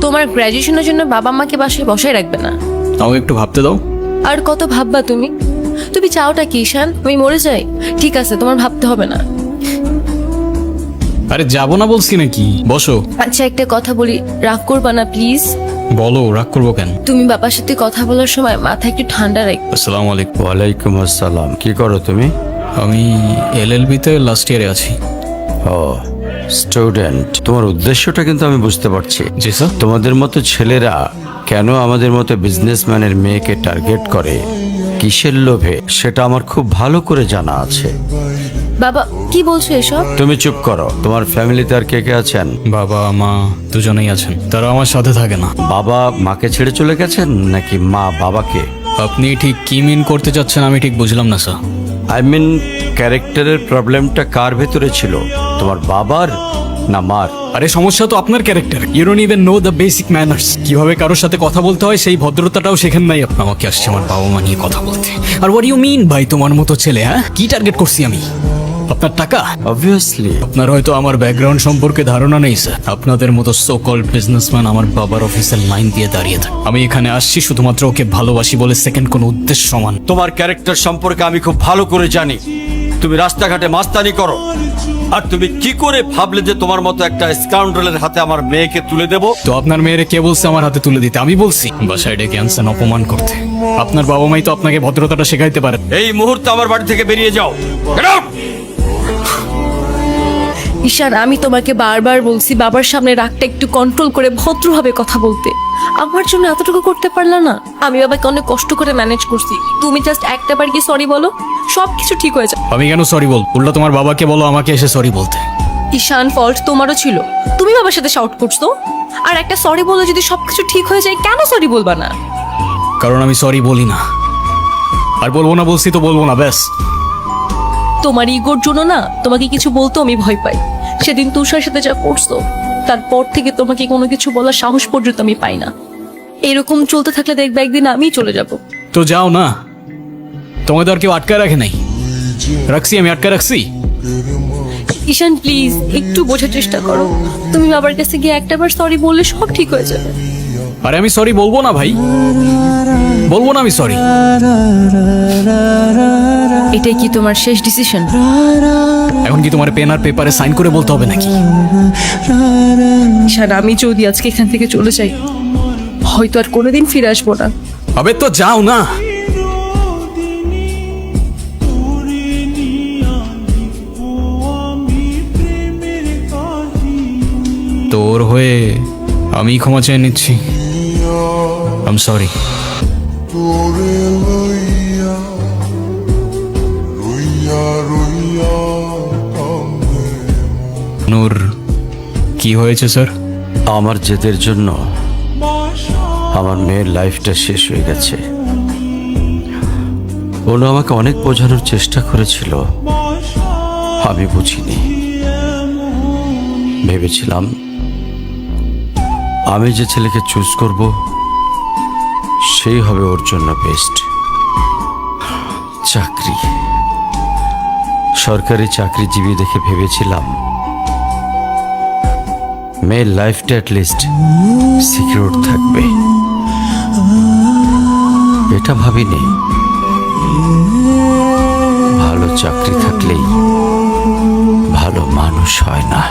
তোমার গ্র্যাজুয়েশনের জন্য বাবা মাকে বাসায় বসায় রাখবে না। আমাকে একটু ভাবতে দাও। আর কত ভাববা তুমি? তুমি চাওটা কি ঈশান? আমি মরে যাই? ঠিক আছে, তোমার ভাবতে হবে না। আরে যাবো না বলছি নাকি, বসো। আচ্ছা একটা কথা বলি, রাগ করবা না প্লিজ। বলো, রাগ করবো কেন? তুমি বাবার সাথে কথা বলার সময় মাথা একটু ঠান্ডা রাখ। আসসালামু আলাইকুম। ওয়ালাইকুম আসসালাম। কি করো তুমি? আমি এলএলবি-তে লাস্ট ইয়ারে আছি। ও স্টুডেন্ট, তোমার উদ্দেশ্যটা কিন্তু আমি বুঝতে পারছি। জি স্যার। তোমাদের মতো ছেলেরা কেন আমাদের মতো বিজনেসম্যানের মেয়েকে টার্গেট করে, কিসের লোভে, সেটা আমার খুব ভালো করে জানা আছে। বাবা কি বলছো এসব? তুমি চুপ করো। তোমার ফ্যামিলিতে আর কে কে আছেন? বাবা মা দুজনেই আছেন, তারা আমার সাথে থাকে না। বাবা মাকে ছেড়ে চলে গেছেন নাকি মা বাবাকে? আপনি ঠিক কি মিন করতে চাচ্ছেন আমি ঠিক বুঝলাম না স্যার। আই মিন ক্যারেক্টারের প্রবলেমটা কার ভেতরে ছিল, তোমার বাবার না মার? আরে সমস্যা তো আপনার character. You don't even know the basic manners. কিভাবে কারোর সাথে কথা বলতে হয় সেই ভদ্রতাটাও শেখেন নাই আপনি। আমাকে আসছে আমার বাবা মা নিয়ে কথা বলতে। আর হোয়াট ইউ মিন ভাই, তোমার মতো ছেলে? হ্যাঁ, কি টার্গেট করছি আমি? আপনার টাকা? অবভিয়াসলি। আপনার হয়তো আমার ব্যাকগ্রাউন্ড সম্পর্কে ধারণা নেই স্যার। আপনাদের মতো সো কল্ড বিজনেসম্যান আমার বাবার অফিসের লাইন দিয়ে দাঁড়িয়ে থাকে। আমি এখানে আসছি শুধুমাত্র ওকে ভালোবাসি বলে, সেকেন্ড কোনো উদ্দেশ্য সমান। তোমার ক্যারেক্টার সম্পর্কে আমি খুব ভালো করে জানি। তুমি রাস্তাঘাটে মাস্তানি করো, আর তুমি কি করে ভাবলে যে তোমার মতো একটা স্কাউন্ডারের হাতে আমার মেয়েকে তুলে দেব? তো আপনার মেয়েরে কে বলছে আমার হাতে তুলে দিতে? আমি বলছি বাসায় ডেকে আনছেন অপমান করতে। আপনার বাবা মাই তো আপনাকে ভদ্রতাটা শেখাইতে পারেন। এই মুহূর্তে আমার বাড়ি থেকে বেরিয়ে যাও। Get out! ঈশান আমি তোমাকে বারবার বলছি বাবার সামনে রাগটা একটু কন্ট্রোল করে ভদ্রভাবে কথা বলতে। আমার জন্য এতটুকু করতে পারলা না? আমি বাবাকে অনেক কষ্ট করে ম্যানেজ করছি। তুমি জাস্ট একটা বার কি সরি বলো, সব কিছু ঠিক হয়ে যায়। আমি কেন সরি বল? উল্টা তোমার বাবাকে বলো আমাকে এসে সরি বলতে। ঈশান ফল্ট তোমারও ছিল, তুমি বাবার সাথে শাউট করছো। আর একটা সরি বলে যদি সবকিছু ঠিক হয়ে যায়, কেন সরি বলবা না? কারণ আমি সরি বলি না, আর বলবো না। বলছি তো বলবো না, ব্যাস। তোমার ইগোর জন্য না তোমাকে কিছু বলতেও আমি ভয় পাই। সেদিন তুষার সাথে যা করছো, তারপর থেকে তোমাকে কোনো কিছু বলার সাহস পর্যন্ত আমি পাই না। এরকম চলতে থাকলে দেখবে একদিন আমিই চলে যাব। তো যাও না, তোমাদের আর কেউ আটকায় রাখে নাই। রাখছি, আমি আটকায় রাখছি। ঈশান প্লিজ একটু বোঝার চেষ্টা করো। তুমি বাবার কাছে গিয়ে একটাবার সরি বললে সব ঠিক হয়ে যাবে। আরে আমি সরি বলবো না ভাই, বলবো না আমি সরি। এটাই কি তোমার শেষ ডিসিশন? এখন কি তোমার পেন আর পেপারে সাইন করে বলতে হবে নাকি? ঈশান আমি যদি আজকে এখান থেকে চলে যাই, হয়তো আর কোনোদিন ফিরে আসবো না। আবে তো যাও না। তোর হয়ে আমি ক্ষমা চেয়ে নিচ্ছি। I am sorry. নূর, কি হয়েছে স্যার? আমার জেদের জন্য আমার মেয়ের লাইফটা শেষ হয়ে গেছে। ওরা আমাকে অনেক বোঝানোর চেষ্টা করেছিল, আমি বুঝিনি। ভেবেছিলাম আমি যে ছেলেকে চুজ করব সেই হবে ওর জন্য বেস্ট। চাকরি, সরকারি চাকরিজীবী দেখে ভেবেছিলাম মেয়ের লাইফটা অ্যাটলিস্ট সিকিউর থাকবে। এটা ভাবিনি ভালো চাকরি থাকলেই ভালো মানুষ হয় না।